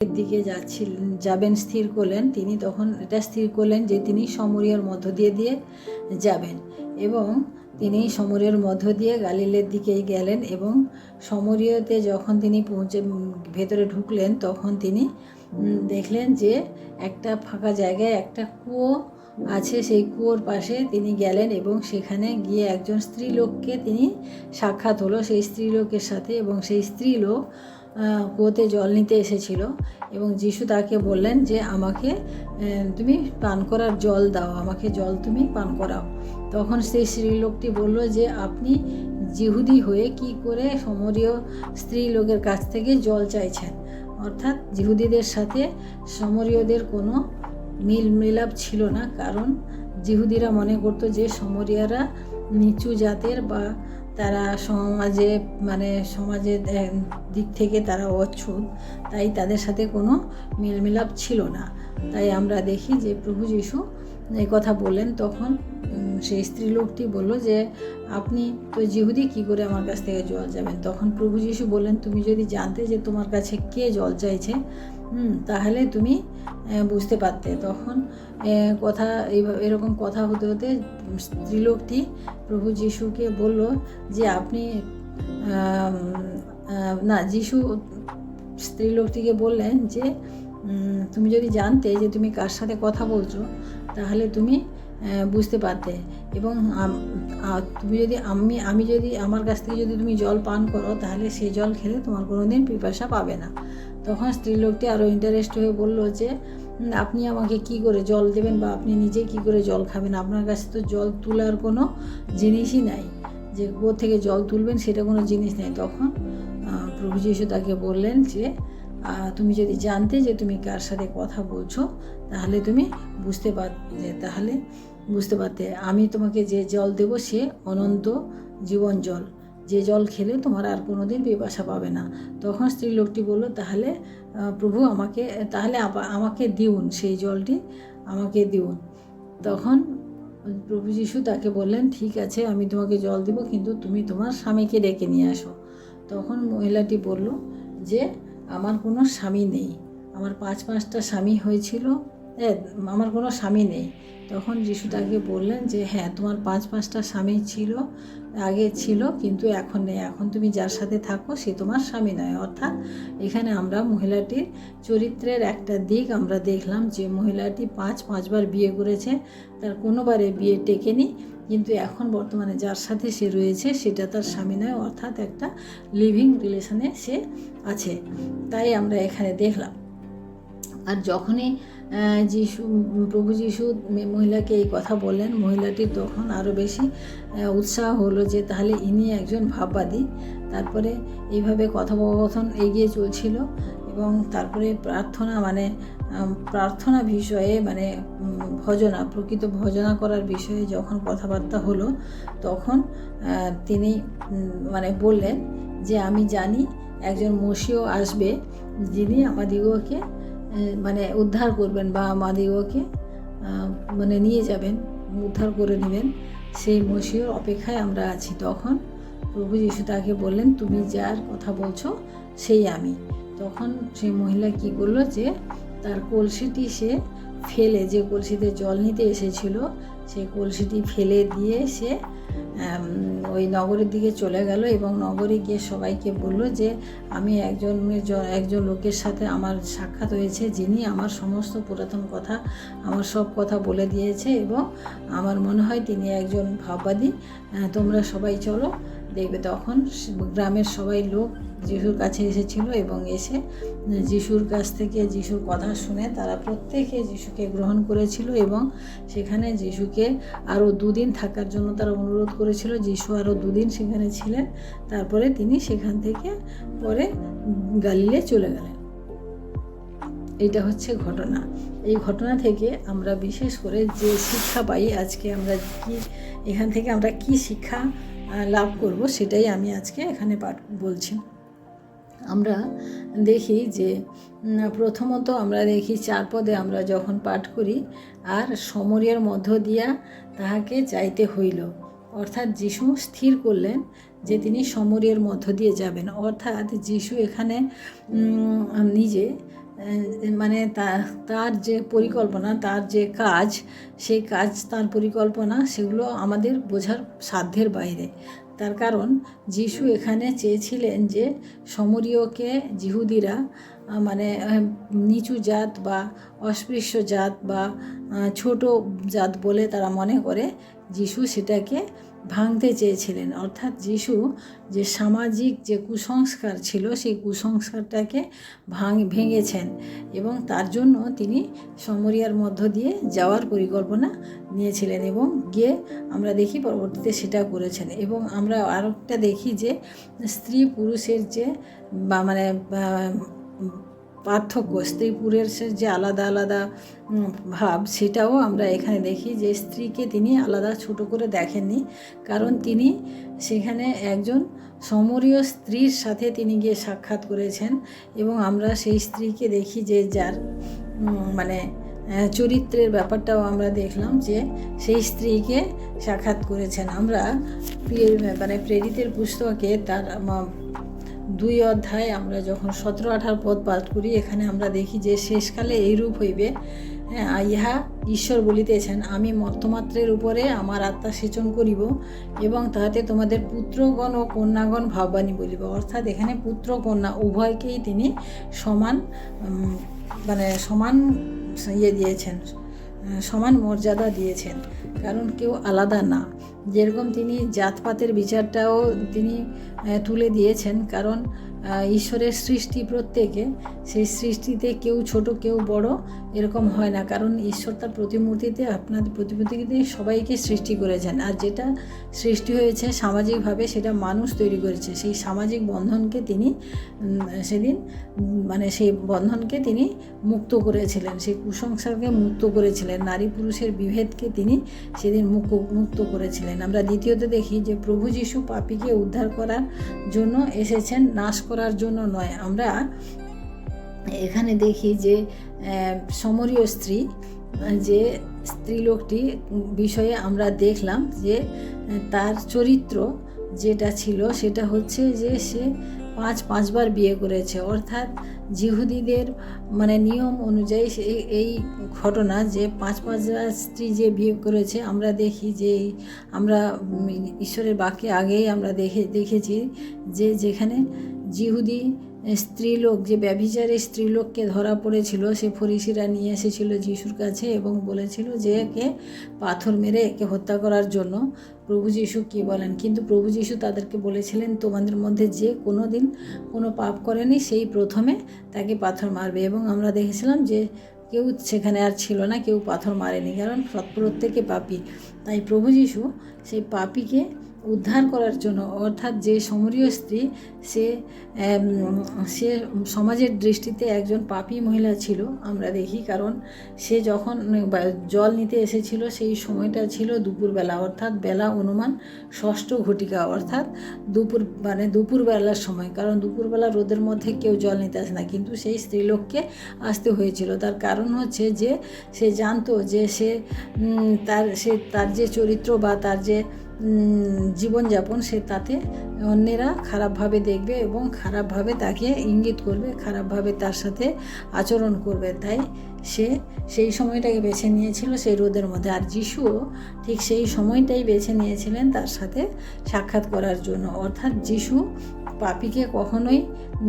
দিকে যাবেন স্থির করলেন, তিনি তখন এটা স্থির করলেন যে তিনি সমরিয়ার মধ্য দিয়ে যাবেন এবং তিনি সমরিয়ার মধ্য দিয়ে গালিলের দিকেই গেলেন এবং সমরিয়াতে যখন তিনি ভেতরে ঢুকলেন তখন তিনি দেখলেন যে একটা ফাঁকা জায়গায় একটা কুয়ো আছে। সেই কুয়োর পাশে তিনি গেলেন এবং সেখানে গিয়ে একজন স্ত্রীলোককে তিনি সাক্ষাৎ হলো সেই স্ত্রীলোকের সাথে, এবং সেই স্ত্রীলোক কুয়োতে জল নিতে এসেছিল এবং যিশু তাকে বললেন যে আমাকে তুমি পান করার জল দাও, আমাকে জল তুমি পান করাও। তখন সেই স্ত্রীলোকটি বলল যে আপনি যিহুদি হয়ে কি করে সমরীয় স্ত্রীলোকের কাছ থেকে জল চাইছেন। অর্থাৎ যিহুদিদের সাথে সমরীয়দের কোনো মিলাপ ছিল না, কারণ যিহুদিরা মনে করতো যে সমরিয়ারা নিচু জাতের বা তারা সমাজের দিক থেকে তারা অচ্ছুত, তাই তাদের সাথে কোনো মিলাপ ছিল না। তাই আমরা দেখি যে প্রভু যিশু এই কথা বললেন। তখন সেই স্ত্রীলোকটি বলল যে আপনি তো যিহুদি, কী করে আমার কাছ থেকে জল যাবেন। তখন প্রভু যিশু বললেন, তুমি যদি জানতে যে তোমার কাছে কে জল চাইছে তাহলে তুমি বুঝতে পারতে। তখন এরকম কথা হতে হতে স্ত্রীলোকটি প্রভু যিশুকে বলল যে আপনি যিশু স্ত্রীলোকটিকে বললেন যে তুমি যদি জানতে যে তুমি কার সাথে কথা বলছো তাহলে তুমি বুঝতে পারতে, এবং তুমি যদি আমি যদি আমার কাছ থেকে যদি তুমি জল পান করো তাহলে সেই জল খেলে তোমার কোনোদিন পিপাসা পাবে না। তখন স্ত্রীলোকটি আরও ইন্টারেস্ট হয়ে বলল যে আপনি আমাকে কি করে জল দেবেন বা আপনি নিজে কি করে জল খাবেন, আপনার কাছে তো জল তোলার কোনো জিনিসই নাই, যে কুয়ো থেকে জল তুলবেন সেটা কোনো জিনিস নেই। তখন প্রভু যিশু তাকে বললেন যে তুমি যদি জানতে যে তুমি কার সাথে কথা বলছো তাহলে তুমি বুঝতে পারতে আমি তোমাকে যে জল দেবো সে অনন্ত জীবন জল, যে জল খেলে তোমার আর কোনো দিন পিপাসা পাবে না। তখন স্ত্রীলোকটি বলল তাহলে প্রভু আমাকে দিউন, সেই জলটি আমাকে দিউন। তখন প্রভু যিশু তাকে বললেন ঠিক আছে, আমি তোমাকে জল দিব, কিন্তু তুমি তোমার স্বামীকে ডেকে নিয়ে আসো। তখন মহিলাটি বলল যে আমার কোনো স্বামী নেই, আমার পাঁচটা স্বামী হয়েছিল, আমার কোনো স্বামী নেই। তখন যিশু তাকে বললেন যে হ্যাঁ, তোমার পাঁচটা স্বামী আগে ছিল কিন্তু এখন নেই, এখন তুমি যার সাথে থাকো সে তোমার স্বামী নয়। অর্থাৎ এখানে আমরা মহিলাটির চরিত্রের একটা দিক আমরা দেখলাম যে মহিলাটি পাঁচবার বিয়ে করেছে, তার কোনোবারে বিয়ে টেকেনি, কিন্তু এখন বর্তমানে যার সাথে সে রয়েছে সেটা তার স্বামী নয়, অর্থাৎ একটা লিভিং রিলেশনে সে আছে। তাই আমরা এখানে দেখলাম। আর যখনই প্রভু যিশু মহিলাকে এই কথা বললেন, মহিলাটির তখন আরও বেশি উৎসাহ হলো যে তাহলে ইনি একজন ভাববাদী। তারপরে এইভাবে কথোপকথন এগিয়ে চলছিল এবং তারপরে প্রার্থনা বিষয়ে প্রকৃত ভজনা করার বিষয়ে যখন কথাবার্তা হলো তখন তিনি বললেন যে আমি জানি একজন মসিহ আসবে যিনি আমাদিগকে উদ্ধার করবেন বা আমাদিগকে নিয়ে যাবেন, উদ্ধার করে নেবেন, সেই মসিহর অপেক্ষায় আমরা আছি। তখন প্রভু যিশু তাকে বললেন তুমি যার কথা বলছো সেই আমি। তখন সেই মহিলা কি করলো যে তার কলসিটি সে ফেলে, যে কলসিতে জল নিতে এসেছিল সেই কলসিটি ফেলে দিয়ে সে ওই নগরের দিকে চলে গেল এবং নগরে গিয়ে সবাইকে বলল যে আমি একজন লোকের সাথে আমার সাক্ষাৎ হয়েছে যিনি আমার সমস্ত পুরাতন কথা, আমার সব কথা বলে দিয়েছে এবং আমার মনে হয় তিনি একজন ভাববাদী, তোমরা সবাই চলো দেখবে। তখন গ্রামের সবাই লোক যিশুর কাছে এসেছিল এবং এসে যিশুর কাছ থেকে যিশুর কথা শুনে তারা প্রত্যেকে যিশুকে গ্রহণ করেছিল এবং সেখানে যিশুকে আরও 2 দিন থাকার জন্য তারা অনুরোধ করেছিল। যিশু আরও 2 দিন সেখানে ছিলেন, তারপরে তিনি সেখান থেকে পরে গালিলে চলে গেলেন। এটা হচ্ছে ঘটনা। এই ঘটনা থেকে আমরা বিশেষ করে যে শিক্ষা পাই, আজকে আমরা এখান থেকে আমরা কি শিক্ষা লাভ করব সেটাই আমি আজকে এখানে বলছি। আমরা দেখি যে প্রথমত আমরা দেখি 4 পদে আমরা যখন পাঠ করি আর সমরিয়ার মধ্য দিয়া তাহাকে যাইতে হইল, অর্থাৎ যিশু স্থির করলেন যে তিনি সমরিয়ার মধ্য দিয়ে যাবেন। অর্থাৎ যিশু এখানে নিজে মানে তার যে পরিকল্পনা, তার যে কাজ, সেই কাজ, তার পরিকল্পনা, সেগুলো আমাদের বোঝার সাধ্যের বাইরে। তার কারণ যিশু এখানে চেয়েছিলেন যে সমরীয়কে যিহুদিরা মানে নিচু জাত বা অস্পৃশ্য জাত বা ছোট জাত বলে তারা মনে করে, যিশু সেটাকে ভাঙতে চেয়েছিলেন। অর্থাৎ যিশু যে সামাজিক যে কুসংস্কার ছিল, সেই কুসংস্কারটাকে ভেঙেছেন এবং তার জন্য তিনি সমরিয়ার মধ্য দিয়ে যাওয়ার পরিকল্পনা নিয়েছিলেন এবং গিয়ে আমরা দেখি পরবর্তীতে সেটা করেছেন। এবং আমরা আরেকটা দেখি যে স্ত্রী পুরুষের যে মানে পার্থক্য, স্ত্রী পুরুষের যে আলাদা আলাদা ভাব, সেটাও আমরা এখানে দেখি যে স্ত্রীকে তিনি আলাদা ছোট করে দেখেননি, কারণ তিনি সেখানে একজন সমরীয় স্ত্রীর সাথে তিনি গিয়ে সাক্ষাৎ করেছেন এবং আমরা সেই স্ত্রীকে দেখি যে যার মানে চরিত্রের ব্যাপারটাও আমরা দেখলাম যে সেই স্ত্রীকে সাক্ষাৎ করেছেন। আমরা মানে প্রেরিতের পুস্তকে তার 2 অধ্যায় আমরা যখন 17-18 পদ পাঠ করি, এখানে আমরা দেখি যে শেষকালে এইরূপ হইবে, ইহা ঈশ্বর বলিতেছেন, আমি মর্তমাত্রের উপরে আমার আত্মা সেচন করিব এবং তাহাতে তোমাদের পুত্রগণ ও কন্যাগণ ভাববাণী বলিব। অর্থাৎ এখানে পুত্র কন্যা উভয়কেই তিনি সমান মানে সমান দিয়েছেন, সমান মর্যাদা দিয়েছেন, কারণ কেউ আলাদা না। যেরকম তিনি জাতপাতের বিচারটাও তিনি তুলে দিয়েছেন, কারণ ঈশ্বরের সৃষ্টি প্রত্যেকে, সেই সৃষ্টিতে কেউ ছোট কেউ বড় এরকম হয় না, কারণ ঈশ্বর তার প্রতিমূর্তিতে, আপনাদের প্রতিমূর্তিতে সবাইকে সৃষ্টি করেছেন। আর যেটা সৃষ্টি হয়েছে সামাজিকভাবে, সেটা মানুষ তৈরি করেছে। সেই সামাজিক বন্ধনকে তিনি সেদিন মানে সেই বন্ধনকে তিনি মুক্ত করেছিলেন, সেই কুসংস্কারকে মুক্ত করেছিলেন, নারী পুরুষের বিভেদকে তিনি সেদিন মুক্ত করেছিলেন। আমরা দ্বিতীয়ত দেখি যে প্রভু যীশু পাপীকে উদ্ধার করার জন্য এসেছেন, নাশ করার জন্য নয়। আমরা এখানে দেখি যে সমরীয় স্ত্রী, যে স্ত্রীলোকটি বিষয়ে আমরা দেখলাম যে তার চরিত্র যেটা ছিল সেটা হচ্ছে যে সে 5বার বিয়ে করেছে। অর্থাৎ যিহুদিদের মানে নিয়ম অনুযায়ী এই ঘটনা যে 5বার স্ত্রী যে বিয়ে করেছে, আমরা দেখি যে আমরা ঈশ্বরের বাক্যে আগেই আমরা দেখেছি যে যেখানে যিহুদি স্ত্রীলোক, যে ব্যভিচারী স্ত্রীলোককে ধরা পড়েছিল, সে ফরিসিরা নিয়ে এসেছিল যিশুর কাছে এবং বলেছিল যে একে পাথর মেরে একে হত্যা করার জন্য। প্রভু যীশু কী বলেন? কিন্তু প্রভু যীশু তাদেরকে বলেছিলেন, তোমাদের মধ্যে যে কোনো দিন কোনো পাপ করেনি সেই প্রথমে তাকে পাথর মারবে। এবং আমরা দেখেছিলাম যে কেউ সেখানে আর ছিল না, কেউ পাথর মারেনি, কারণ প্রত্যেকে পাপী। তাই প্রভু যীশু সেই পাপীকে উদ্ধার করার জন্য, অর্থাৎ যে সমরীয় স্ত্রী, সে সমাজের দৃষ্টিতে একজন পাপী মহিলা ছিল আমরা দেখি, কারণ সে যখন জল নিতে এসেছিল সেই সময়টা ছিল দুপুরবেলা, অর্থাৎ বেলা অনুমান 6ষ্ঠ ঘটিকা, অর্থাৎ দুপুরবেলার সময়, কারণ দুপুরবেলা রোদের মধ্যে কেউ জল নিতে আসে না, কিন্তু সেই স্ত্রীলোককে আসতে হয়েছিল। তার কারণ হচ্ছে যে সে জানতো যে তার যে চরিত্র বা তার যে জীবনযাপন, সে তাতে অন্যেরা খারাপভাবে দেখবে এবং খারাপভাবে তাকে ইঙ্গিত করবে, খারাপভাবে তার সাথে আচরণ করবে। তাই সে সেই সময়টাকে বেছে নিয়েছিল সেই রোদের মধ্যে। আর যিশুও ঠিক সেই সময়টাই বেছে নিয়েছিলেন তার সাথে সাক্ষাৎ করার জন্য। অর্থাৎ যিশু পাপীকে কখনোই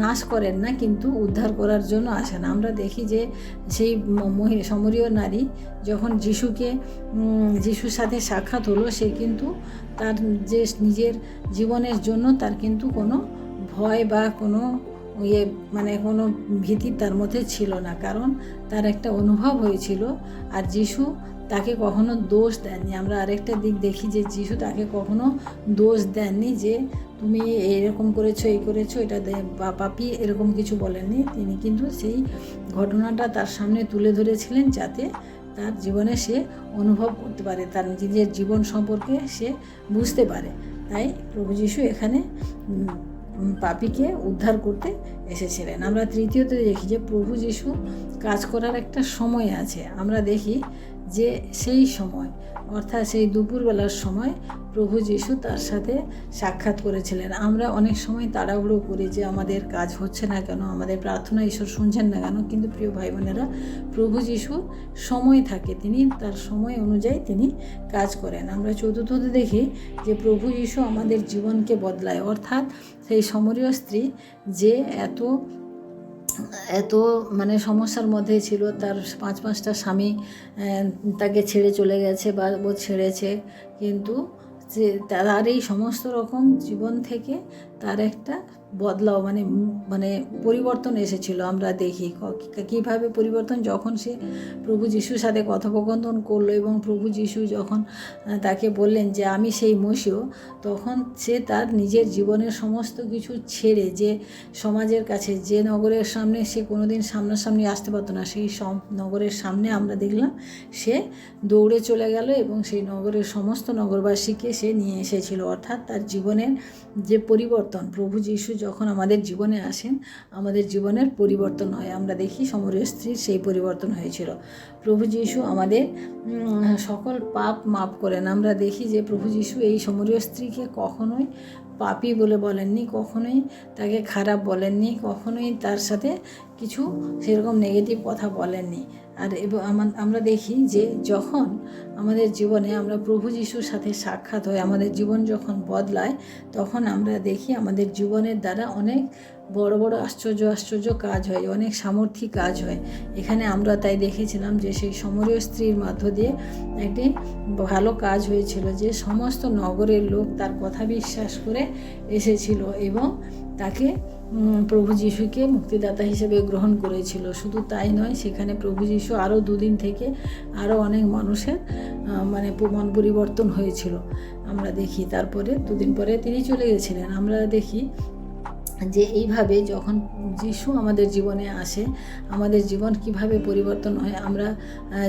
নাশ করেন না, কিন্তু উদ্ধার করার জন্য আসেন। আমরা দেখি যে সেই সমরীয় নারী যখন যিশুর সাথে সাক্ষাৎ হলো, সে কিন্তু তার যে নিজের জীবনের জন্য তার কিন্তু কোনো ভয় বা কোনো মানে কোনো ভীতি তার মধ্যে ছিল না, কারণ তার একটা অনুভব হয়েছিল। আর যিশু তাকে কখনো দোষ দেননি। আমরা আরেকটা দিক দেখি যে যিশু তাকে কখনো দোষ দেননি যে তুমি এরকম করেছো, এই করেছো, এটা পাপী, এরকম কিছু বলেননি। তিনি কিন্তু সেই ঘটনাটা তার সামনে তুলে ধরেছিলেন যাতে তার জীবনে সে অনুভব করতে পারে, তার নিজের জীবন সম্পর্কে সে বুঝতে পারে। তাই প্রভু যীশু এখানে পাপীকে উদ্ধার করতে এসেছিলেন। আমরা তৃতীয়ত দেখি যে প্রভু যীশু কাজ করার একটা সময় আছে। আমরা দেখি যে সেই সময় অর্থাৎ সেই দুপুরবেলার সময় প্রভু যীশু তার সাথে সাক্ষাৎ করেছিলেন। আমরা অনেক সময় তাড়াহুড়ো করি যে আমাদের কাজ হচ্ছে না কেন, আমাদের প্রার্থনা ঈশ্বর শুনছেন না কেন, কিন্তু প্রিয় ভাই বোনেরা, প্রভু যীশু সময় থাকে, তিনি তার সময় অনুযায়ী তিনি কাজ করেন। আমরা চতুর্থতে দেখি যে প্রভু যীশু আমাদের জীবনকে বদলায়, অর্থাৎ সেই সমরীয় স্ত্রী যে এত মানে সমস্যার মধ্যে ছিল, তার 5-5টা স্বামী তাকে ছেড়ে চলে গেছে বা ও ছেড়েছে, কিন্তু যে তার এই সমস্ত রকম জীবন থেকে তার একটা বদলাও মানে পরিবর্তন এসেছিল। আমরা দেখি কীভাবে পরিবর্তন, যখন সে প্রভু যিশুর সাথে কথোপকথন করলো এবং প্রভু যিশু যখন তাকে বললেন যে আমি সেই মসিহ, তখন সে তার নিজের জীবনের সমস্ত কিছু ছেড়ে, যে সমাজের কাছে, যে নগরের সামনে সে কোনোদিন সামনাসামনি আসতে পারতো না, সেই নগরের সামনে আমরা দেখলাম সে দৌড়ে চলে গেল এবং সেই নগরের সমস্ত নগরবাসীকে সে নিয়ে এসেছিল। অর্থাৎ তার জীবনের যে পরিবর্তন, প্রভু যীশু যখন আমাদের জীবনে আসেন, আমাদের জীবনের পরিবর্তন হয়। আমরা দেখি সমরীয় স্ত্রীর সেই পরিবর্তন হয়েছিল। প্রভু যীশু আমাদের সকল পাপ মাফ করেন। আমরা দেখি যে প্রভু যীশু এই সমরীয় স্ত্রীকে কখনোই পাপী বলে বলেননি, কখনোই তাকে খারাপ বলেননি, কখনোই তার সাথে কিছু সেরকম নেগেটিভ কথা বলেননি। আর আমরা দেখি যে যখন আমাদের জীবনে আমরা প্রভু যিশুর সাথে সাক্ষাৎ হয়, আমাদের জীবন যখন বদলায়, তখন আমরা দেখি আমাদের জীবনের দ্বারা অনেক বড় বড় আশ্চর্য কাজ হয়, অনেক সামর্থ্য কাজ হয়। এখানে আমরা তাই দেখেছিলাম যে সেই সমরীয় স্ত্রীর মধ্য দিয়ে একটি ভালো কাজ হয়েছিল, যে সমস্ত নগরের লোক তার কথা বিশ্বাস করে এসেছিল এবং তাকে প্রভু যিশুকে মুক্তিদাতা হিসেবে গ্রহণ করেছিল। শুধু তাই নয়, সেখানে প্রভু যিশু আরও 2 দিন থেকে আরও অনেক মানুষের মন পরিবর্তন হয়েছিল। আমরা দেখি তারপরে 2 দিন পরে তিনি চলে গেছিলেন। আমরা দেখি যে এইভাবে যখন যিশু আমাদের জীবনে আসে, আমাদের জীবন কিভাবে পরিবর্তন হয়। আমরা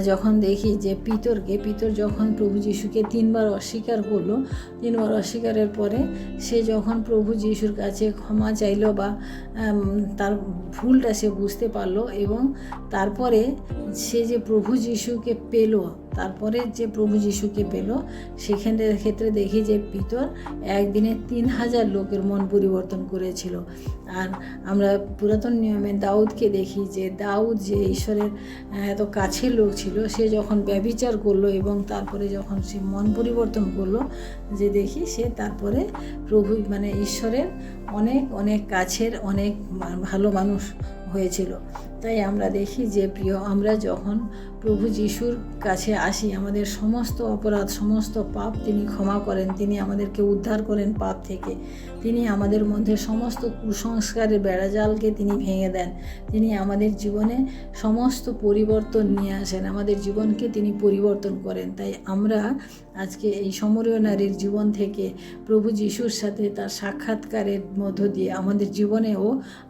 যখন দেখি যে পিতর যখন প্রভু যিশুকে 3 বার অস্বীকার করলো, 3 বার অস্বীকারের পরে সে যখন প্রভু যিশুর কাছে ক্ষমা চাইলো বা তার ভুলটা সে বুঝতে পারলো, এবং তারপরে সে যে প্রভু যিশুকে পেল, তারপরে যে প্রভু যিশুকে পেল, সেখানের ক্ষেত্রে দেখি যে পিতর একদিনে 3000 লোকের মন পরিবর্তন করেছিল। আর আমরা পুরাতন নিয়মে দাউদকে দেখি যে দাউদ যে ঈশ্বরের এত কাছের লোক ছিল, সে যখন ব্যভিচার করলো এবং তারপরে যখন সে মন পরিবর্তন করলো, যে দেখি সে তারপরে প্রভু ঈশ্বরের অনেক কাছের অনেক ভালো মানুষ হয়েছিল। তাই আমরা দেখি যে প্রিয়, আমরা যখন প্রভু যিশুর কাছে আসি, আমাদের সমস্ত অপরাধ, সমস্ত পাপ তিনি ক্ষমা করেন, তিনি আমাদেরকে উদ্ধার করেন পাপ থেকে, তিনি আমাদের মধ্যে সমস্ত কুসংস্কারের বেড়াজালকে তিনি ভেঙে দেন, তিনি আমাদের জীবনে সমস্ত পরিবর্তন নিয়ে আসেন, আমাদের জীবনকে তিনি পরিবর্তন করেন। তাই আমরা আজকে এই সমরীয় নারীর জীবন থেকে প্রভু যিশুর সাথে তার সাক্ষাৎকারের মধ্য দিয়ে আমাদের জীবনেও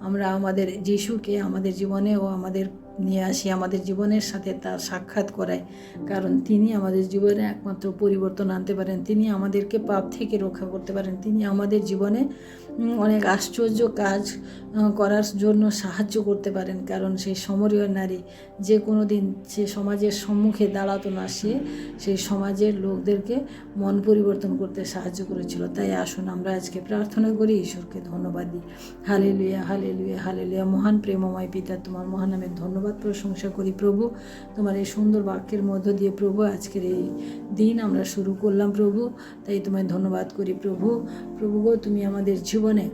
আমরা আমাদের যিশুকে আমাদের জীবনেও আমাদের নিয়ে আসি, আমাদের জীবনের সাথে তার সাক্ষাৎ করায়, কারণ তিনি আমাদের জীবনে একমাত্র পরিবর্তন আনতে পারেন, তিনি আমাদেরকে পাপ থেকে রক্ষা করতে পারেন, তিনি আমাদের জীবনে অনেক আশ্চর্য কাজ করার জন্য সাহায্য করতে পারেন। কারণ সেই সমরীয় নারী যে কোনো দিন সে সমাজের সম্মুখে দাঁড়াতো না, সে সেই সমাজের লোকদেরকে মন পরিবর্তন করতে সাহায্য করেছিল। তাই আসুন আমরা আজকে প্রার্থনা করি, ঈশ্বরকে ধন্যবাদ দিই। Hallelujah, hallelujah, hallelujah. মহান প্রেমময় পিতা, তোমার মহান নামের ধন্যবাদ প্রশংসা করি প্রভু, তোমার এই সুন্দর বাক্যের মধ্য দিয়ে প্রভু আজকের এই দিন আমরা শুরু করলাম প্রভু। তাই তোমায় ধন্যবাদ করি প্রভু। প্রভু গো, তুমি আমাদের জীবনে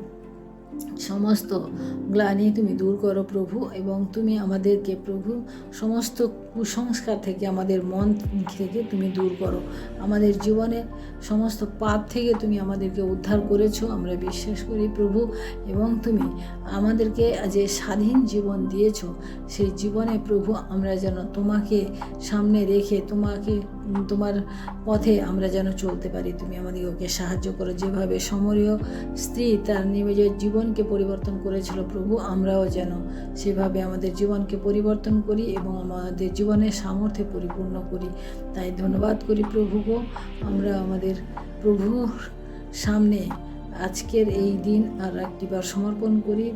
সমস্ত গ্লানি তুমি দূর করো প্রভু, এবং তুমি আমাদেরকে প্রভু সমস্ত কুসংস্কার থেকে, আমাদের মন থেকে তুমি দূর করো, আমাদের জীবনের সমস্ত পাপ থেকে তুমি আমাদেরকে উদ্ধার করেছো, আমরা বিশ্বাস করি প্রভু। এবং তুমি আমাদেরকে যে স্বাধীন জীবন দিয়েছো, সেই জীবনে প্রভু আমরা যেন তোমাকে সামনে রেখে তোমার পথে আমরা যেন চলতে পারি, তুমি আমাদেরকে সাহায্য করো। যেভাবে সমরীয় স্ত্রী তার নিজের জীবনকে পরিবর্তন করেছিল প্রভু, আমরাও যেন সেভাবে আমাদের জীবনকে পরিবর্তন করি এবং আমাদের জীবনের সামর্থ্যে পরিপূর্ণ করি। তাই ধন্যবাদ করি প্রভু গো। আমরা আমাদের প্রভুর সামনে আজকের এই দিন আর একটিবার সমর্পণ করি।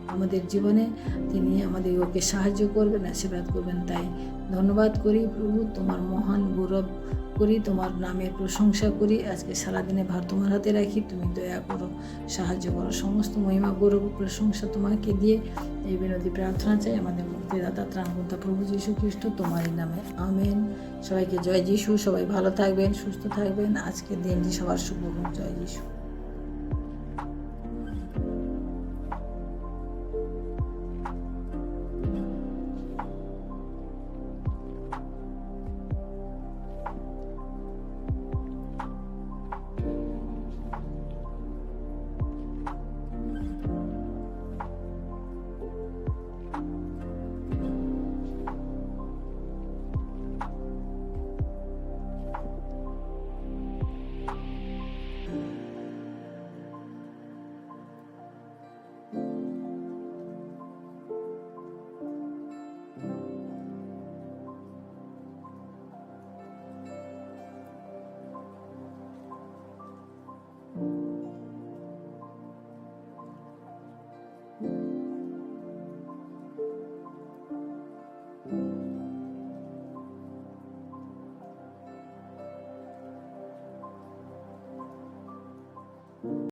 আমাদের জীবনে তিনি আমাদের ওকে সাহায্য করবেন, আশীর্বাদ করবেন। তাই ধন্যবাদ করি প্রভু, তোমার মহান গৌরব করি, তোমার নামের প্রশংসা করি। আজকে সারাদিনে ভার তোমার হাতে রাখি, তুমি দয়া করো, সাহায্য করো। সমস্ত মহিমা গৌরব প্রশংসা তোমাকে দিয়ে এই বিনতি প্রার্থনা চাই আমাদের মুক্তিদাতা ত্রাণকর্তা প্রভু যীশু খ্রিস্ট তোমারই নামে, আমেন। সবাইকে জয় যিশু। সবাই ভালো থাকবেন, সুস্থ থাকবেন। আজকের দিনটি সবার শুভ হোক। জয় যিশু।